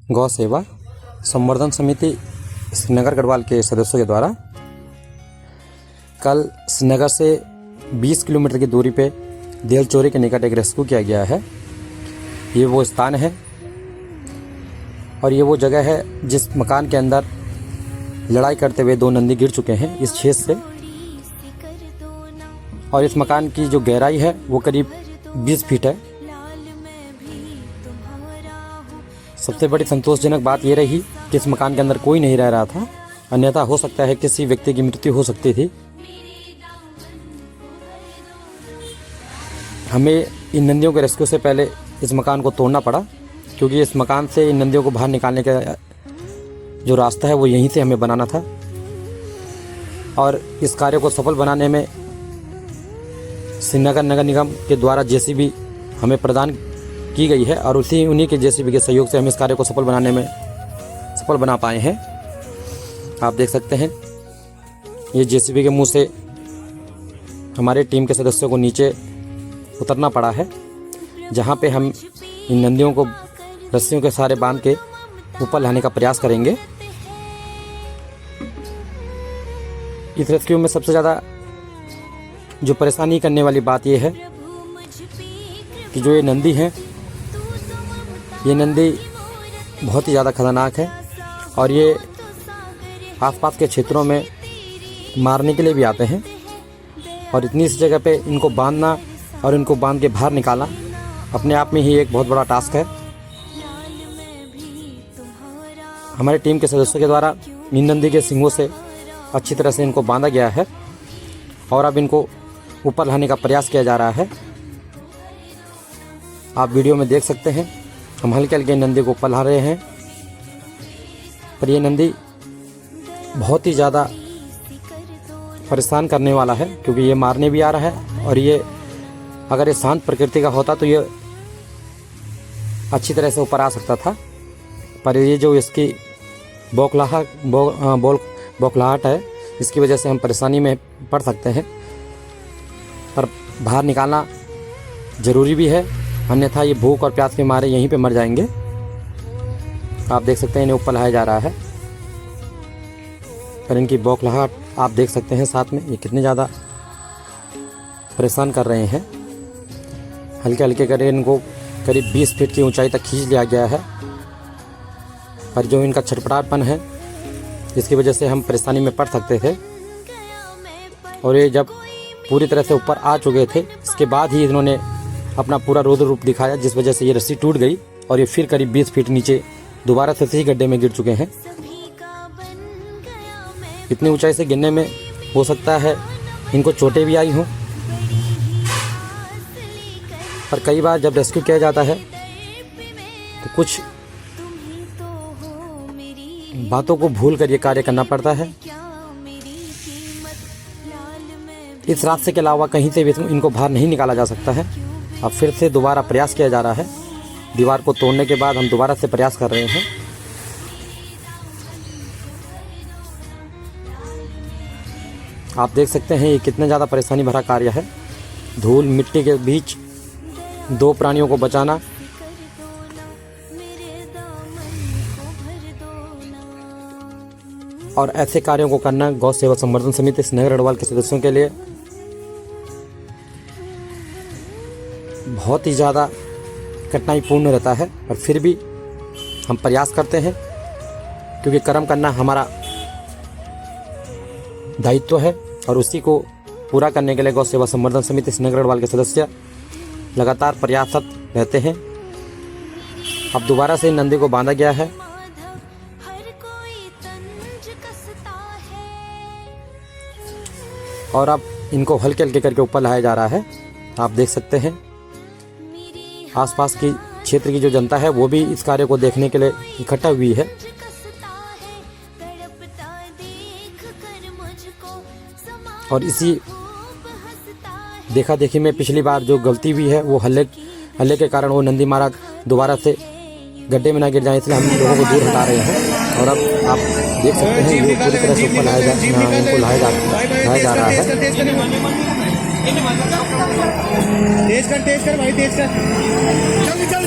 गौ सेवा संवर्धन समिति श्रीनगर गढ़वाल के सदस्यों के द्वारा कल श्रीनगर से 20 किलोमीटर की दूरी पे देलचोरी के निकट एक रेस्क्यू किया गया है। ये वो स्थान है और ये वो जगह है जिस मकान के अंदर लड़ाई करते हुए 2 नंदी गिर चुके हैं इस छेद से। और इस मकान की जो गहराई है वो करीब 20 फीट है। सबसे बड़ी संतोषजनक बात ये रही कि इस मकान के अंदर कोई नहीं रह रहा था, अन्यथा हो सकता है किसी व्यक्ति की मृत्यु हो सकती थी। हमें इन नंदियों के रेस्क्यू से पहले इस मकान को तोड़ना पड़ा, क्योंकि इस मकान से इन नंदियों को बाहर निकालने का जो रास्ता है वो यहीं से हमें बनाना था। और इस कार्य को सफल बनाने में श्रीनगर नगर निगम के द्वारा जेसीबी हमें प्रदान की गई है और उन्हीं के जेसीबी के सहयोग से हम इस कार्य को सफल बना पाए हैं। आप देख सकते हैं ये जेसीबी के मुंह से हमारे टीम के सदस्यों को नीचे उतरना पड़ा है, जहां पे हम इन नंदियों को रस्सियों के सहारे बांध के ऊपर लाने का प्रयास करेंगे। इस रेस्क्यू में सबसे ज़्यादा जो परेशानी करने वाली बात यह है कि जो ये नंदी हैं, ये नंदी बहुत ही ज़्यादा खतरनाक है और ये आसपास के क्षेत्रों में मारने के लिए भी आते हैं। और इतनी सी जगह पे इनको बांधना और इनको बांध के बाहर निकालना अपने आप में ही एक बहुत बड़ा टास्क है। हमारी टीम के सदस्यों के द्वारा इन नंदी के सींगों से अच्छी तरह से इनको बांधा गया है और अब इनको ऊपर लाने का प्रयास किया जा रहा है। आप वीडियो में देख सकते हैं हम हल्के हल्के नंदी को ऊपर ला रहे हैं, पर ये नंदी बहुत ही ज़्यादा परेशान करने वाला है, क्योंकि ये मारने भी आ रहा है और ये अगर ये शांत प्रकृति का होता तो ये अच्छी तरह से ऊपर आ सकता था। पर ये जो इसकी बौखलाहट है, इसकी वजह से हम परेशानी में पड़ सकते हैं। पर बाहर निकालना ज़रूरी भी है, अन्यथा ये भूख और प्यास के मारे यहीं पे मर जाएंगे। आप देख सकते हैं इन्हें ऊपर लाया जा रहा है, पर इनकी बौखलाहट आप देख सकते हैं साथ में ये कितने ज़्यादा परेशान कर रहे हैं। हल्के हल्के करके इनको करीब 20 फीट की ऊंचाई तक खींच लिया गया है, पर जो इनका छटपटापन है इसकी वजह से हम परेशानी में पड़ सकते थे। और ये जब पूरी तरह से ऊपर आ चुके थे, इसके बाद ही इन्होंने अपना पूरा रौद्र रूप दिखाया, जिस वजह से ये रस्सी टूट गई और ये फिर करीब 20 फीट नीचे दोबारा से इसी गड्ढे में गिर चुके हैं। इतनी ऊंचाई से गिरने में हो सकता है इनको चोटें भी आई हों, पर कई बार जब रेस्क्यू किया जाता है तो कुछ बातों को भूल कर ये कार्य करना पड़ता है। इस रास्ते के अलावा कहीं से भी इनको बाहर नहीं निकाला जा सकता है। अब फिर से दोबारा प्रयास किया जा रहा है। दीवार को तोड़ने के बाद हम दोबारा से प्रयास कर रहे हैं। आप देख सकते हैं ये कितना ज़्यादा परेशानी भरा कार्य है। धूल मिट्टी के बीच 2 प्राणियों को बचाना और ऐसे कार्यों को करना गौ सेवा संवर्धन समिति श्रीनगर गढ़वाल के सदस्यों के लिए बहुत ही ज़्यादा कठिनाईपूर्ण रहता है, और फिर भी हम प्रयास करते हैं, क्योंकि कर्म करना हमारा दायित्व है और उसी को पूरा करने के लिए गौ सेवा संवर्धन समिति श्रीनगर गढ़वाल के सदस्य लगातार प्रयासरत रहते हैं। अब दोबारा से नंदी को बांधा गया है और अब इनको हल्के हल्के करके ऊपर लाया जा रहा है। आप देख सकते हैं आसपास की क्षेत्र की जो जनता है वो भी इस कार्य को देखने के लिए इकट्ठा हुई है। और इसी देखा देखी में पिछली बार जो गलती हुई है वो हल्ले के कारण वो नंदी महाराज दोबारा से गड्ढे में ना गिर जाए, इसलिए हम लोगों को दूर हटा रहे हैं। और अब आप देख सकते हैं ये पूरी तरह से ऊपर लाया जा रहा है। तेज कर भाई, तेज कर। चल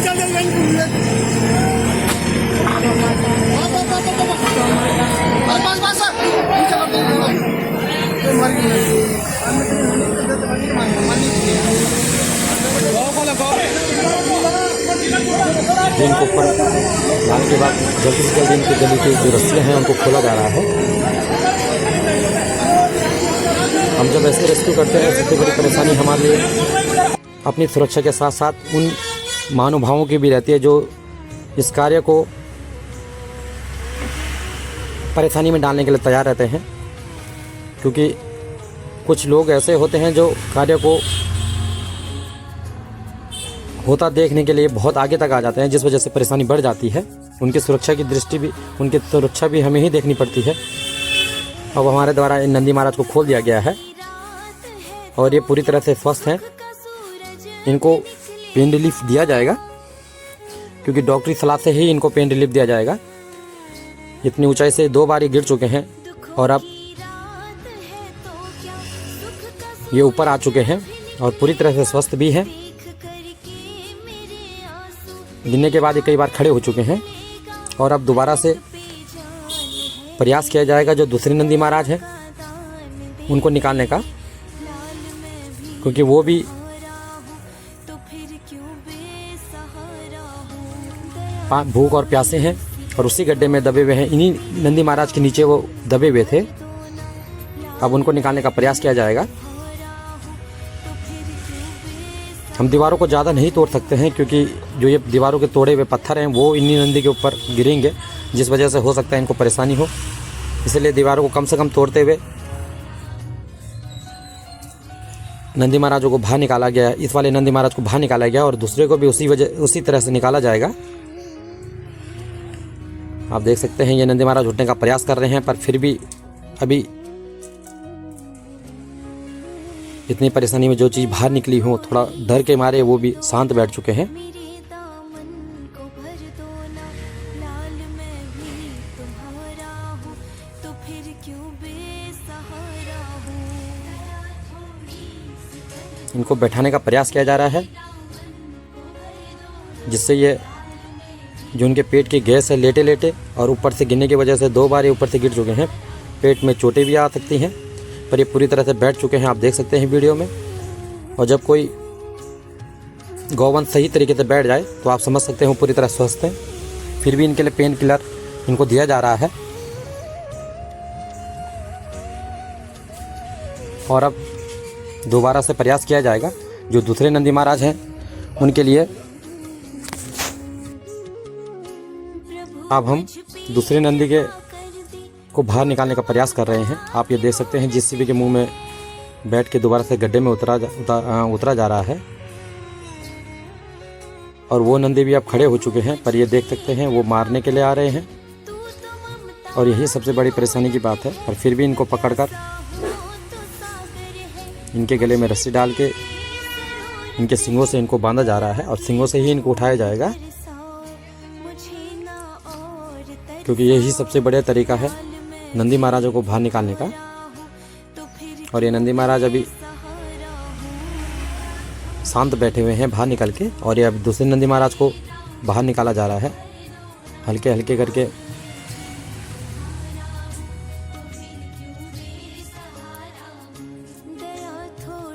लाने के बाद जल्दी से जल्दी इनकी गली की जो रस्सियाँ हैं उनको खोला जा रहा है। हम जब ऐसे रेस्क्यू करते हैं सबसे बड़ी परेशानी हमारे लिए अपनी सुरक्षा के साथ साथ उन महानुभावों की भी रहती है जो इस कार्य को परेशानी में डालने के लिए तैयार रहते हैं, क्योंकि कुछ लोग ऐसे होते हैं जो कार्य को होता देखने के लिए बहुत आगे तक आ जाते हैं, जिस वजह से परेशानी बढ़ जाती है। उनकी सुरक्षा की दृष्टि भी उनकी सुरक्षा भी हमें ही देखनी पड़ती है। अब हमारे द्वारा इन नंदी महाराज को खोल दिया गया है और ये पूरी तरह से स्वस्थ हैं। इनको पेन रिलीफ दिया जाएगा, क्योंकि डॉक्टरी सलाह से ही इनको पेन रिलीफ दिया जाएगा। इतनी ऊंचाई से 2 बार ये गिर चुके हैं और अब ये ऊपर आ चुके हैं और पूरी तरह से स्वस्थ भी हैं। गिरने के बाद ये कई बार खड़े हो चुके हैं और अब दोबारा से प्रयास किया जाएगा जो दूसरे नंदी महाराज हैं उनको निकालने का, क्योंकि वो भी भूख और प्यासे हैं और उसी गड्ढे में दबे हुए हैं। इन्हीं नंदी महाराज के नीचे वो दबे हुए थे। अब उनको निकालने का प्रयास किया जाएगा। हम दीवारों को ज़्यादा नहीं तोड़ सकते हैं, क्योंकि जो ये दीवारों के तोड़े हुए पत्थर हैं वो इन्हीं नंदी के ऊपर गिरेंगे, जिस वजह से हो सकता है इनको परेशानी हो। इसलिए दीवारों को कम से कम तोड़ते हुए नंदी महाराजों को बाहर निकाला गया। इस वाले नंदी महाराज को बाहर निकाला गया और दूसरे को भी उसी तरह से निकाला जाएगा। आप देख सकते हैं ये नंदी महाराज उठने का प्रयास कर रहे हैं, पर फिर भी अभी इतनी परेशानी में जो चीज़ बाहर निकली हो, थोड़ा डर के मारे वो भी शांत बैठ चुके हैं। इनको बैठाने का प्रयास किया जा रहा है, जिससे ये जो उनके पेट की गैस है लेटे लेटे, और ऊपर से गिरने की वजह से 2 बार ये ऊपर से गिर चुके हैं। पेट में चोटें भी आ सकती हैं, पर ये पूरी तरह से बैठ चुके हैं। आप देख सकते हैं वीडियो में। और जब कोई गौवंश सही तरीके से बैठ जाए तो आप समझ सकते हो पूरी तरह स्वस्थ हैं। फिर भी इनके लिए पेन किलर इनको दिया जा रहा है। और अब दोबारा से प्रयास किया जाएगा जो दूसरे नंदी महाराज हैं उनके लिए। अब हम दूसरे नंदी को बाहर निकालने का प्रयास कर रहे हैं। आप ये देख सकते हैं जेसीबी के मुंह में बैठ के दोबारा से गड्ढे में उतरा जा रहा है। और वो नंदी भी अब खड़े हो चुके हैं, पर ये देख सकते हैं वो मारने के लिए आ रहे हैं। और यही सबसे बड़ी परेशानी की बात है। पर फिर भी इनको पकड़कर इनके गले में रस्सी डाल के इनके सींगों से इनको बांधा जा रहा है और सींगों से ही इनको उठाया जाएगा, क्योंकि यही सबसे बढ़िया तरीका है नंदी महाराजों को बाहर निकालने का। और ये नंदी महाराज अभी शांत बैठे हुए हैं बाहर निकल के, और ये अभी दूसरे नंदी महाराज को बाहर निकाला जा रहा है हल्के हल्के करके।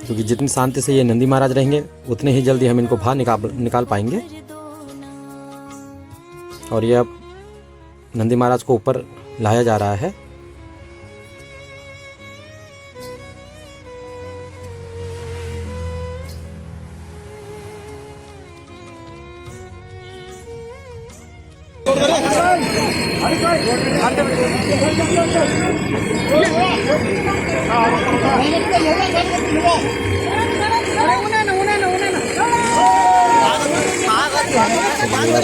क्योंकि जितनी शांति से ये नंदी महाराज रहेंगे उतने ही जल्दी हम इनको बाहर निकाल पाएंगे। और ये अब नंदी महाराज को ऊपर लाया जा रहा है।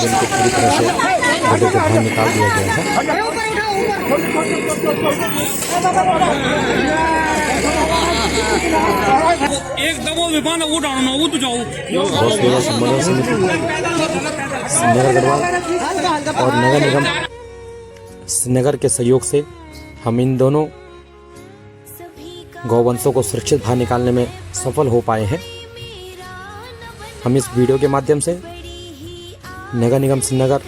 इनको पूरी तरह से गड्ढे से बाहर निकाल दिया गया है। एकदम विमान उड़ाना वो तो जाओ सेवा संवर्धन समिति श्रीनगर गढ़वाल और नगर निगम श्रीनगर के सहयोग से हम इन दोनों गौवंशों को सुरक्षित बाहर निकालने में सफल हो पाए हैं। हम इस वीडियो के माध्यम से नगर निगम श्रीनगर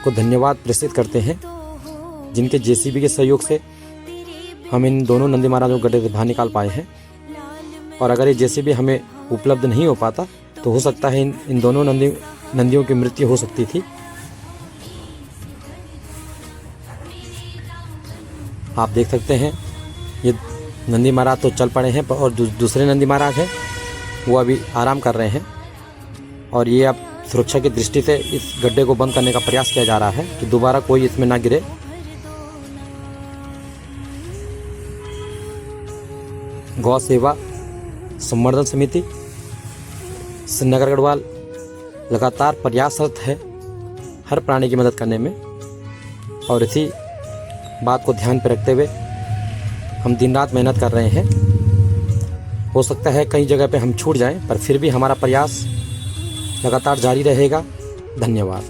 को धन्यवाद प्रेषित करते हैं, जिनके जेसीबी के सहयोग से हम इन दोनों नंदी महाराजों को गड्ढे से बाहर निकाल पाए हैं। और अगर ये जेसीबी हमें उपलब्ध नहीं हो पाता तो हो सकता है इन दोनों नंदियों की मृत्यु हो सकती थी। आप देख सकते हैं ये नंदी महाराज तो चल पड़े हैं और दूसरे नंदी महाराज हैं वो अभी आराम कर रहे हैं। और ये अब सुरक्षा की दृष्टि से इस गड्ढे को बंद करने का प्रयास किया जा रहा है कि दोबारा कोई इसमें ना गिरे। गौ सेवा संवर्धन समिति श्रीनगर गढ़वाल लगातार प्रयासरत है हर प्राणी की मदद करने में, और इसी बात को ध्यान पर रखते हुए हम दिन रात मेहनत कर रहे हैं। हो सकता है कई जगह पे हम छूट जाएं, पर फिर भी हमारा प्रयास लगातार जारी रहेगा। धन्यवाद।